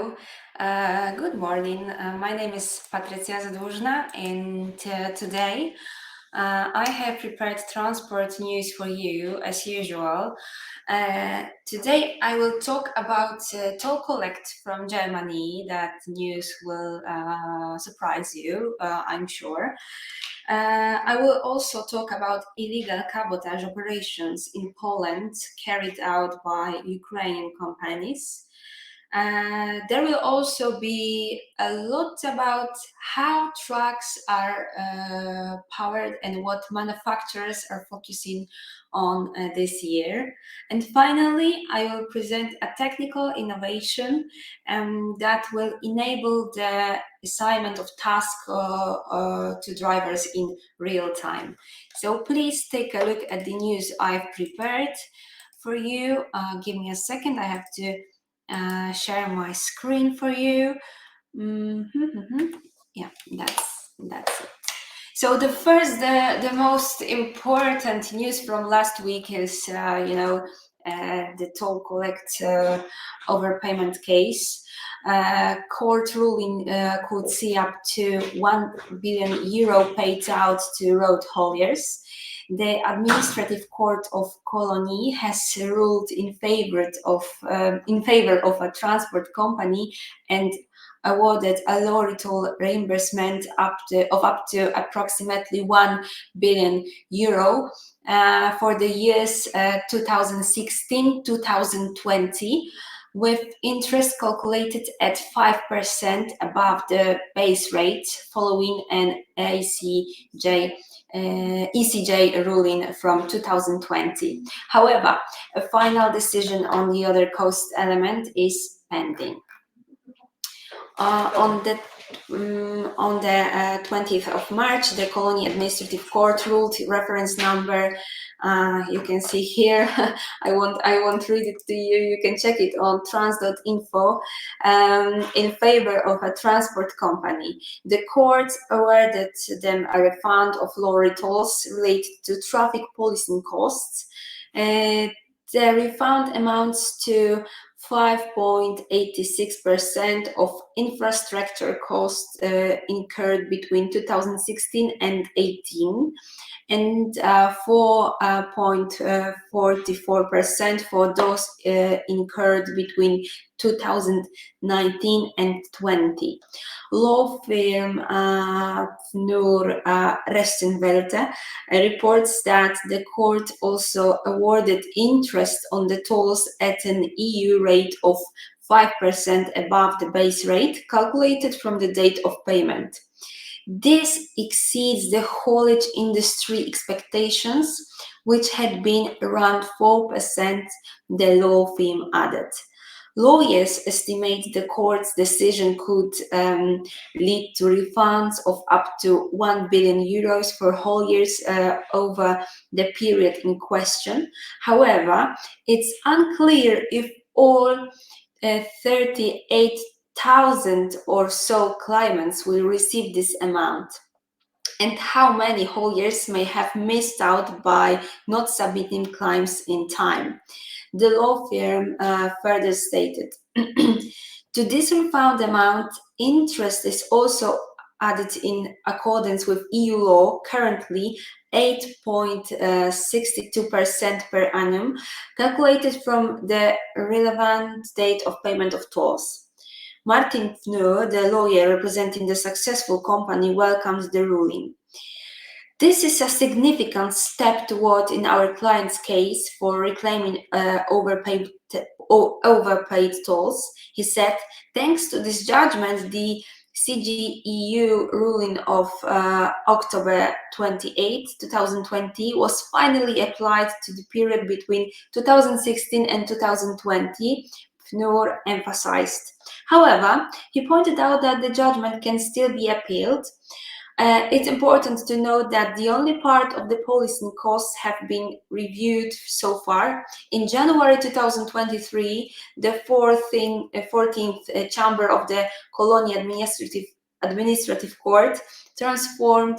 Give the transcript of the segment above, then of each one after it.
Hello, good morning. My name is Patrycja Zadłużna, and today I have prepared transport news for you as usual. Today I will talk about toll collect from Germany. That news will surprise you, I'm sure. I will also talk about illegal cabotage operations in Poland carried out by Ukrainian companies. There will also be a lot about how trucks are powered and what manufacturers are focusing on this year. And finally, I will present a technical innovation that will enable the assignment of tasks to drivers in real time. So please take a look at the news I've prepared for you. Give me a second, I have to share my screen for you. Yeah, that's it. So the most important news from last week is the toll collect overpayment case. Court ruling could see up to €1 billion paid out to road hauliers. The Administrative Court of Colony has ruled in favor of a transport company and awarded a lorry toll reimbursement of up to approximately €1 billion for the years 2016-2020, with interest calculated at 5% above the base rate following an ECJ ruling from 2020. However, a final decision on the other cost element is pending. On the 20th of March, the Colony Administrative Court ruled reference number. You can see here. I won't read it to you. You can check it on trans.info. In favor of a transport company, the court awarded them a refund of lorry tolls related to traffic policing costs. The refund amounts to 5.86% of infrastructure costs incurred between 2016 and 18, and 4.44% for those incurred between 2019 and 20. Law firm Fnur Rechtsanwälte reports that the court also awarded interest on the tolls at an EU rate of 5% above the base rate, calculated from the date of payment. This exceeds the haulage industry expectations, which had been around 4%, the law firm added. Lawyers estimate the court's decision could lead to refunds of up to €1 billion for hauliers over the period in question. However, it's unclear if all 38,000 or so claimants will receive this amount, and how many hauliers may have missed out by not submitting claims in time. The law firm further stated, to this refund amount, interest is also added in accordance with EU law, currently 8.62% per annum, calculated from the relevant date of payment of tolls. Martin Fnur, the lawyer representing the successful company, welcomes the ruling. This is a significant step toward, in our client's case, for reclaiming overpaid tolls. He said, thanks to this judgment, the CJEU ruling of October 28, 2020 was finally applied to the period between 2016 and 2020, Fnur emphasized. However, he pointed out that the judgment can still be appealed. It's important to note that the only part of the policing costs have been reviewed so far. In January 2023, the 14th Chamber of the Colony Administrative Court transferred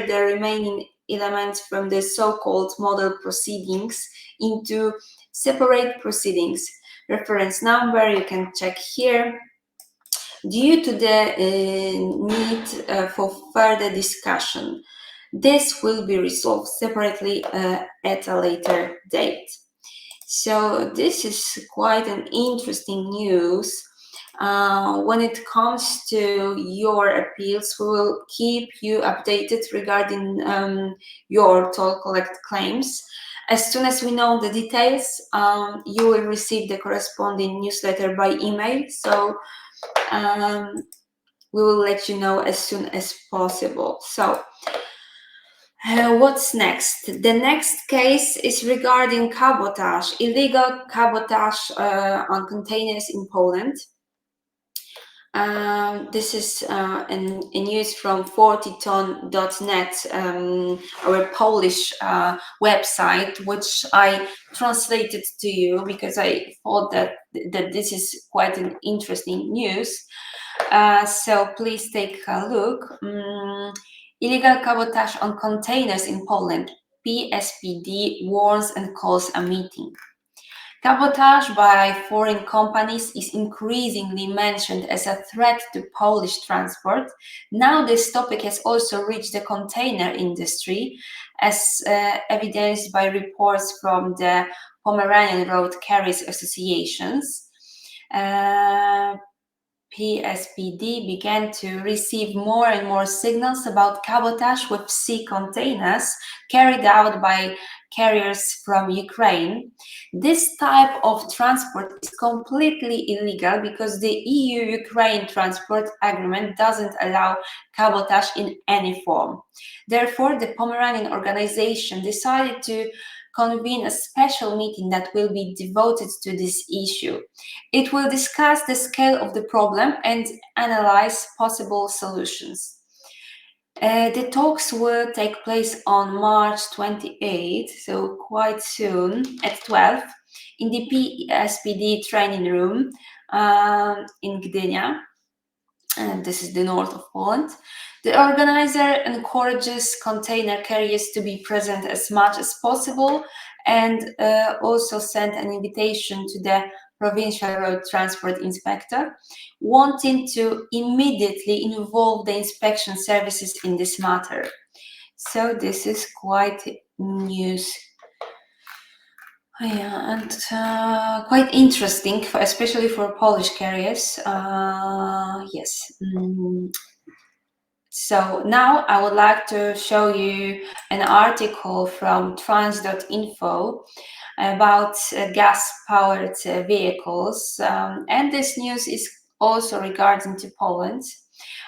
the remaining elements from the so-called model proceedings into separate proceedings. reference number you can check here. Due to the need for further discussion, this will be resolved separately at a later date. So this is quite an interesting news. When it comes to your appeals, we will keep you updated regarding your toll collect claims. As soon as we know the details, you will receive the corresponding newsletter by email. So we will let you know as soon as possible. So what's next? The next case is regarding cabotage, illegal cabotage on containers in Poland. This is a news from 40ton.net, our Polish website, which I translated to you because I thought that this is quite an interesting news. So please take a look. Illegal cabotage on containers in Poland. PSPD warns and calls a meeting. Cabotage by foreign companies is increasingly mentioned as a threat to Polish transport. Now this topic has also reached the container industry, as evidenced by reports from the Pomeranian Road Carriers Associations. PSPD began to receive more and more signals about cabotage with sea containers carried out by carriers from Ukraine. This type of transport is completely illegal because the EU-Ukraine Transport Agreement doesn't allow cabotage in any form. Therefore, the Pomeranian organization decided to convene a special meeting that will be devoted to this issue. It will discuss the scale of the problem and analyze possible solutions. The talks will take place on March 28, so quite soon, at 12, in the PSPD training room in Gdynia. And this is the north of Poland. The organizer encourages container carriers to be present as much as possible and also sent an invitation to the provincial road transport inspector, wanting to immediately involve the inspection services in this matter. So this is quite news. Yeah, and quite interesting, especially for Polish carriers. Yes. So now I would like to show you an article from trans.info about gas-powered vehicles. And this news is also regarding to Poland.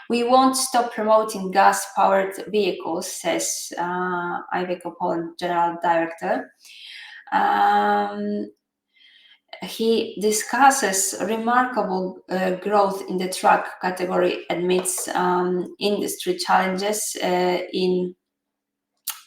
We won't stop promoting gas-powered vehicles, says Iveco Poland General Director. He discusses remarkable growth in the truck category amidst industry challenges in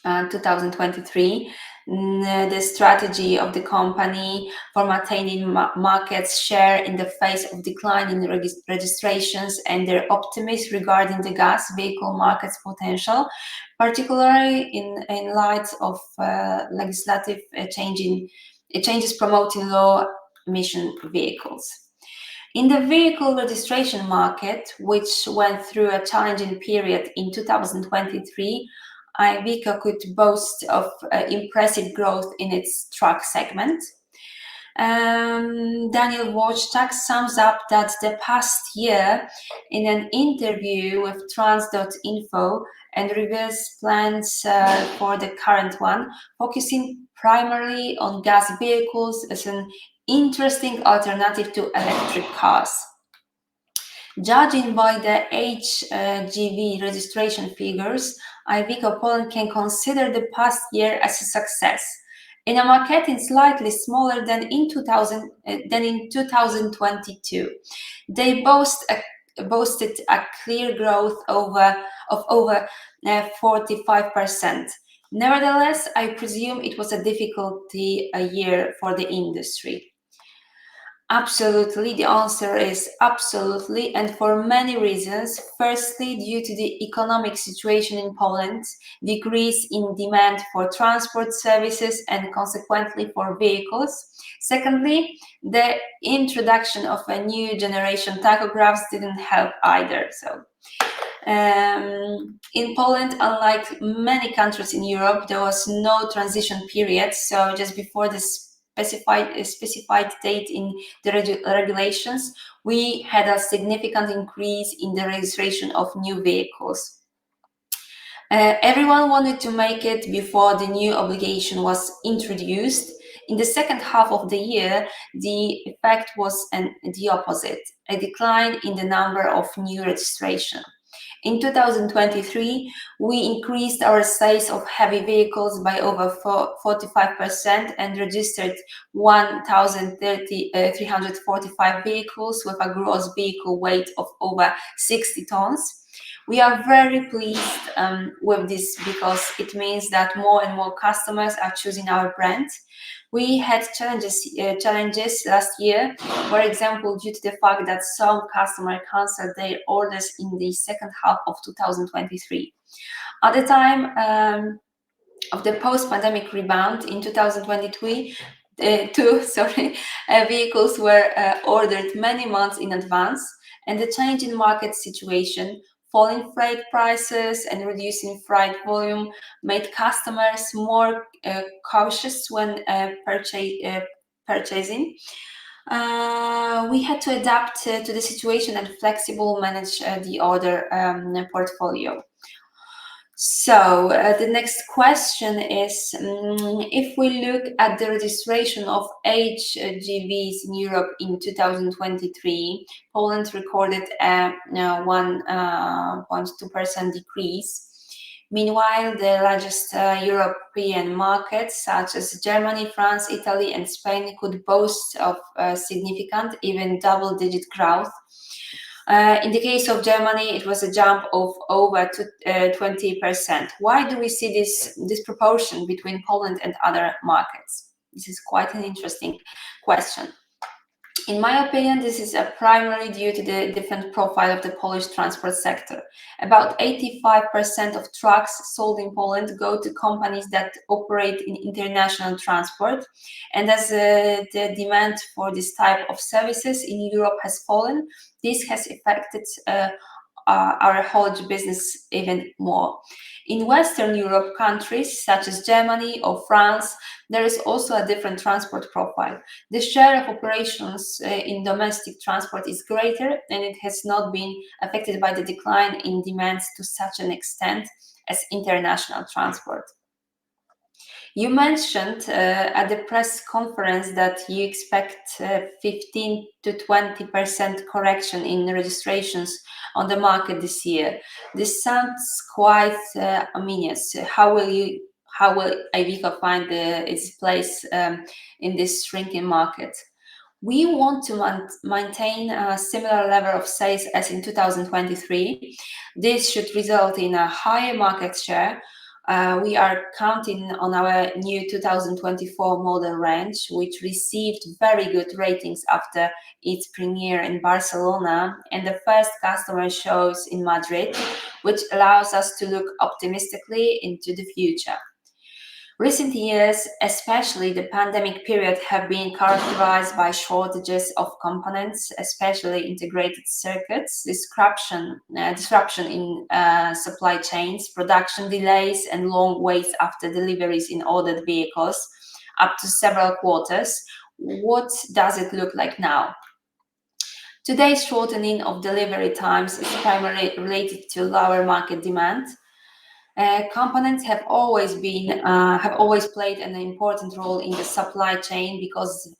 2023. The strategy of the company for maintaining market share in the face of declining registrations and their optimism regarding the gas vehicle market's potential, particularly in light of legislative changes promoting low emission vehicles. In the vehicle registration market, which went through a challenging period in 2023, Iveco could boast of impressive growth in its truck segment. Daniel Wojcik sums up that the past year in an interview with trans.info and reveals plans for the current one, focusing primarily on gas vehicles as an interesting alternative to electric cars. Judging by the HGV registration figures, Iveco Poland can consider the past year as a success. In a market slightly smaller than in 2022, they boasted a clear growth of over 45%. Nevertheless, I presume it was a difficult year for the industry. Absolutely. The answer is absolutely, and for many reasons. Firstly, due to the economic situation in Poland, decrease in demand for transport services and consequently for vehicles. Secondly, the introduction of a new generation tachographs didn't help either. In Poland, unlike many countries in Europe, there was no transition period. So just before the specified date in the regulations, we had a significant increase in the registration of new vehicles. Everyone wanted to make it before the new obligation was introduced. In the second half of the year, the effect was the opposite, a decline in the number of new registrations. In 2023, we increased our sales of heavy vehicles by over 45% and registered 1,345 vehicles with a gross vehicle weight of over 60 tons. We are very pleased with this because it means that more and more customers are choosing our brand. We had challenges last year, for example, due to the fact that some customers canceled their orders in the second half of 2023. At the time of the post-pandemic rebound in 2023, vehicles were ordered many months in advance, and the change in market situation, falling freight prices and reducing freight volume made customers more cautious when purchasing. We had to adapt to the situation and flexible manage the order portfolio. So the next question is, if we look at the registration of HGVs in Europe in 2023, Poland recorded a 1.2% decrease. Meanwhile, the largest European markets, such as Germany, France, Italy, and Spain, could boast of significant, even double-digit growth. In the case of Germany, it was a jump of over 20%. Why do we see this disproportion between Poland and other markets? This is quite an interesting question. In my opinion, this is primarily due to the different profile of the Polish transport sector. About 85% of trucks sold in Poland go to companies that operate in international transport. And as the demand for this type of services in Europe has fallen, this has affected our haulage business even more. In Western Europe countries such as Germany or France, there is also a different transport profile. The share of operations in domestic transport is greater, and it has not been affected by the decline in demands to such an extent as international transport. You mentioned at the press conference that you expect 15 to 20% correction in registrations on the market this year. This sounds quite ominous. How will Iveco find its place in this shrinking market? We want to maintain a similar level of sales as in 2023. This should result in a higher market share. We are counting on our new 2024 model range, which received very good ratings after its premiere in Barcelona and the first customer shows in Madrid, which allows us to look optimistically into the future. Recent years, especially the pandemic period, have been characterized by shortages of components, especially integrated circuits, disruption in supply chains, production delays, and long waits after deliveries in ordered vehicles, up to several quarters. What does it look like now? Today's shortening of delivery times is primarily related to lower market demand. Components have always played an important role in the supply chain because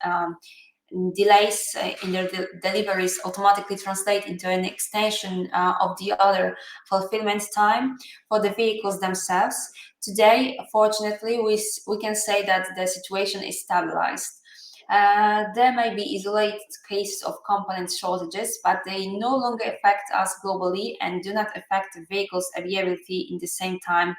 delays in their deliveries automatically translate into an extension of the other fulfillment time for the vehicles themselves. Today, fortunately, we can say that the situation is stabilized. There may be isolated cases of component shortages, but they no longer affect us globally and do not affect vehicles' availability in the same time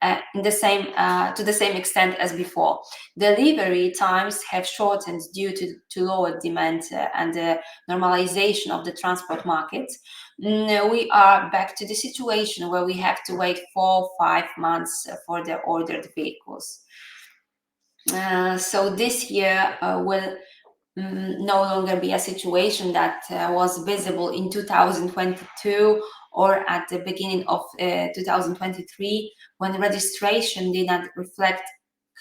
in the same to the same extent as before. Delivery times have shortened due to lower demand and the normalization of the transport market. We are back to the situation where we have to wait 4-5 months for the ordered vehicles. So this year will no longer be a situation that was visible in 2022 or at the beginning of 2023, when registration did not reflect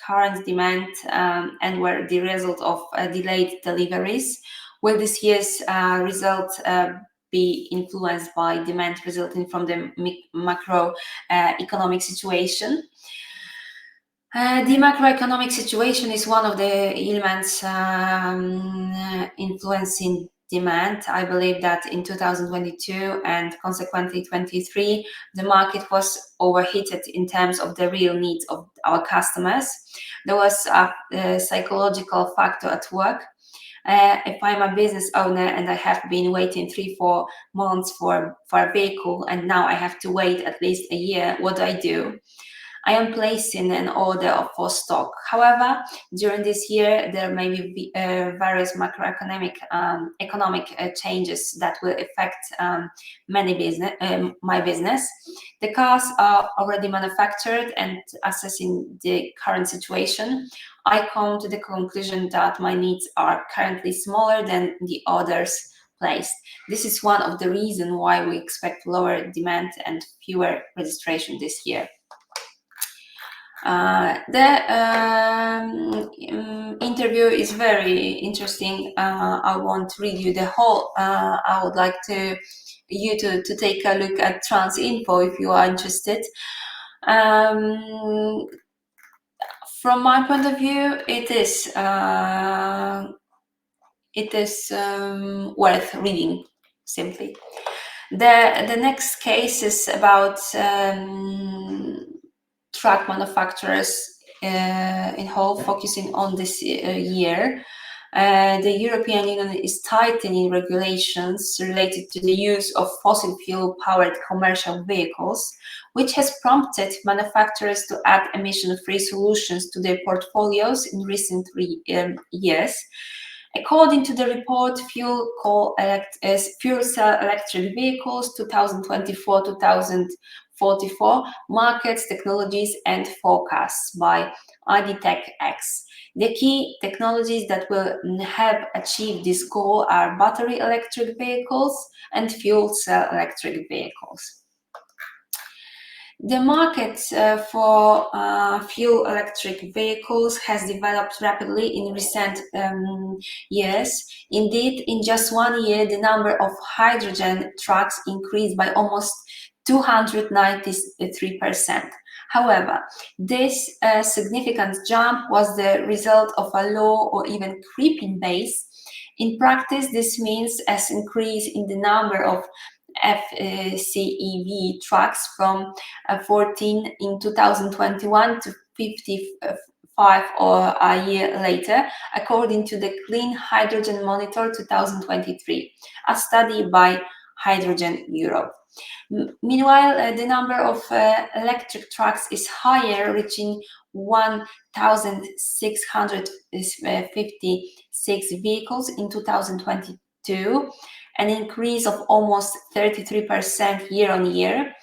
current demand and were the result of delayed deliveries. Will this year's result be influenced by demand resulting from the macro economic situation? The macroeconomic situation is one of the elements influencing demand. I believe that in 2022 and consequently 23, the market was overheated in terms of the real needs of our customers. There was a psychological factor at work. If I'm a business owner and I have been waiting 3-4 months for a vehicle, and now I have to wait at least a year, what do? I am placing an order for stock. However, during this year, there may be various macroeconomic economic changes that will affect my business. The cars are already manufactured, and assessing the current situation, I come to the conclusion that my needs are currently smaller than the orders placed. This is one of the reasons why we expect lower demand and fewer registration this year. The interview is very interesting. I won't read you the whole. I would like you to take a look at Transinfo if you are interested. From my point of view, it is worth reading simply. The next case is about truck manufacturers in whole, focusing on this year. The European Union is tightening regulations related to the use of fossil fuel powered commercial vehicles, which has prompted manufacturers to add emission-free solutions to their portfolios in recent years. According to the report, fuel cell electric vehicles 2024-2044 markets, technologies and forecasts by IDTechX. The key technologies that will help achieve this goal are battery electric vehicles and fuel cell electric vehicles. The market for fuel electric vehicles has developed rapidly in recent years. Indeed, in just 1 year, the number of hydrogen trucks increased by almost 293%. However, this significant jump was the result of a low or even creeping base. In practice, this means an increase in the number of FCEV trucks from 14 in 2021 to 55 or a year later, according to the Clean Hydrogen Monitor 2023, a study by Hydrogen Europe. Meanwhile, the number of electric trucks is higher, reaching 1,656 vehicles in 2022, an increase of almost 33% year on year.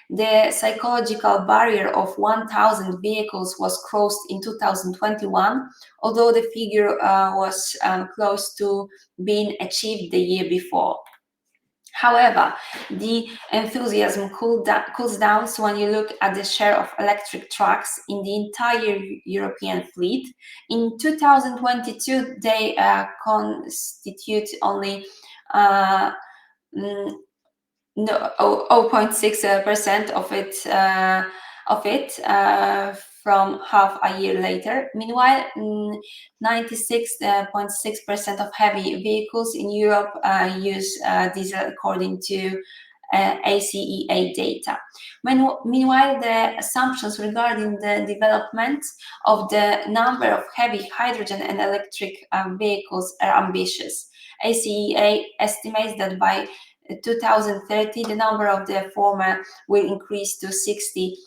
The psychological barrier of 1,000 vehicles was crossed in 2021, although the figure was close to being achieved the year before. However, the enthusiasm cools down when you look at the share of electric trucks in the entire European fleet. In 2022, they constitute only 0.6% of it from half a year later. Meanwhile, 96.6% of heavy vehicles in Europe use diesel, according to ACEA data. Meanwhile, the assumptions regarding the development of the number of heavy hydrogen and electric vehicles are ambitious. ACEA estimates that by 2030, the number of the former will increase to 60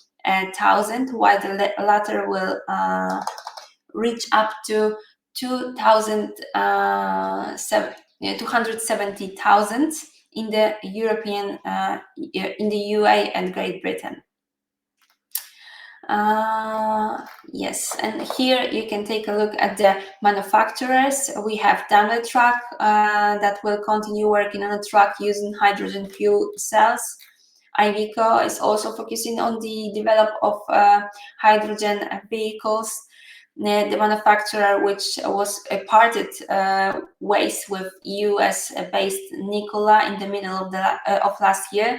thousand, while the latter will reach up to 270,000 in the European, in the UA and Great Britain. Yes, and here you can take a look at the manufacturers. We have Guretruck that will continue working on a truck using hydrogen fuel cells. Iveco is also focusing on the develop of hydrogen vehicles. The manufacturer, which was parted ways with US-based Nikola in the middle of last year,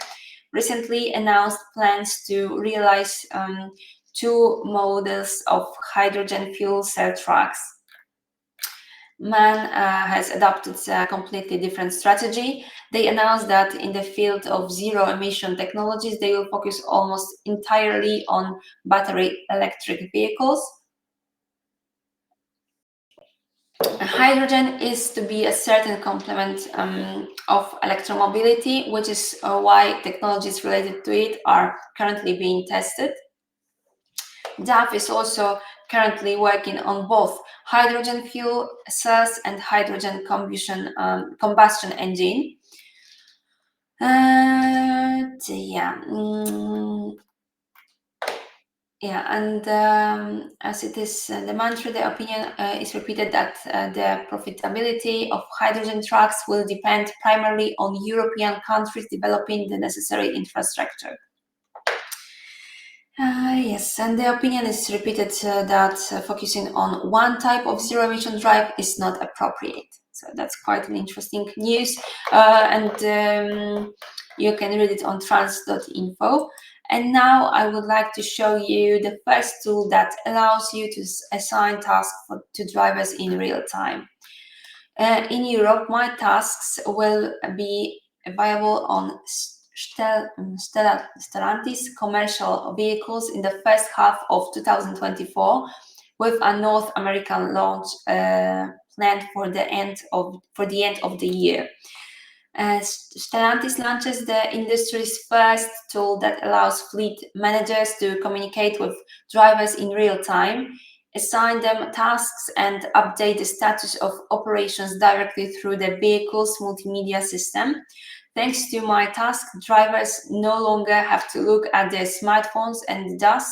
recently announced plans to realize 2 models of hydrogen fuel cell trucks. MAN has adopted a completely different strategy. They announced that in the field of zero-emission technologies, they will focus almost entirely on battery electric vehicles. Hydrogen is to be a certain complement of electromobility, which is why technologies related to it are currently being tested. DAF is also currently working on both hydrogen fuel cells and hydrogen combustion engine. As it is the mantra, the opinion is repeated that the profitability of hydrogen trucks will depend primarily on European countries developing the necessary infrastructure. Yes, and the opinion is repeated that focusing on one type of zero-emission drive is not appropriate. So that's quite an interesting news, and you can read it on trans.info. And now I would like to show you the first tool that allows you to assign tasks to drivers in real time. In Europe, my tasks will be available on Stellantis commercial vehicles in the first half of 2024, with a North American launch planned for the end of the year. Stellantis launches the industry's first tool that allows fleet managers to communicate with drivers in real time, assign them tasks, and update the status of operations directly through the vehicle's multimedia system. Thanks to my task, drivers no longer have to look at their smartphones, and thus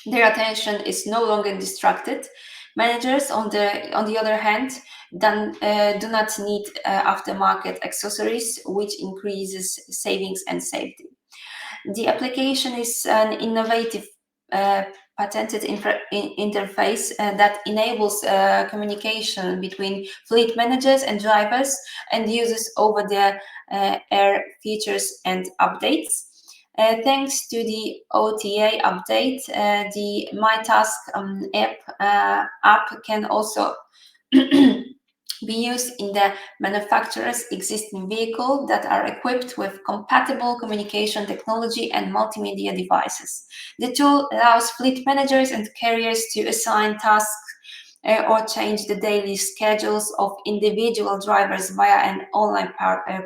their attention is no longer distracted. Managers, on the other hand, do not need aftermarket accessories, which increases savings and safety. The application is an innovative patented interface that enables communication between fleet managers and drivers, and uses over-the-air features and updates. Thanks to the OTA update, the My Task app can also be used in the manufacturer's existing vehicle that are equipped with compatible communication technology and multimedia devices. The tool allows fleet managers and carriers to assign tasks or change the daily schedules of individual drivers via an online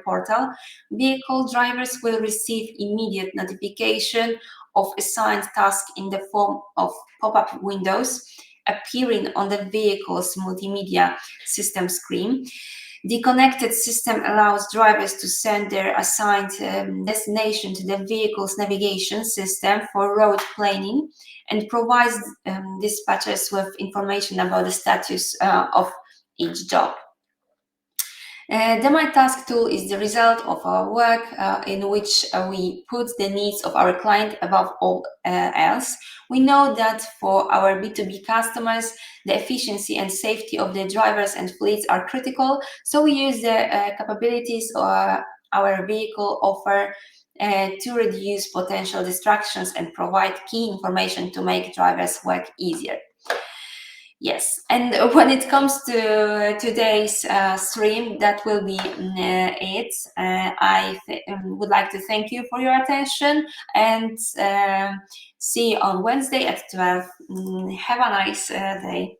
portal. Vehicle drivers will receive immediate notification of assigned tasks in the form of pop-up windows appearing on the vehicle's multimedia system screen. The connected system allows drivers to send their assigned destination to the vehicle's navigation system for road planning, and provides dispatchers with information about the status of each job. The My Task tool is the result of our work in which we put the needs of our client above all else. We know that for our B2B customers, the efficiency and safety of the drivers and fleets are critical, so we use the capabilities our vehicle offer to reduce potential distractions and provide key information to make drivers' work easier. Yes, and when it comes to today's stream, that will be it. I would like to thank you for your attention, and see you on Wednesday at 12. Have a nice day.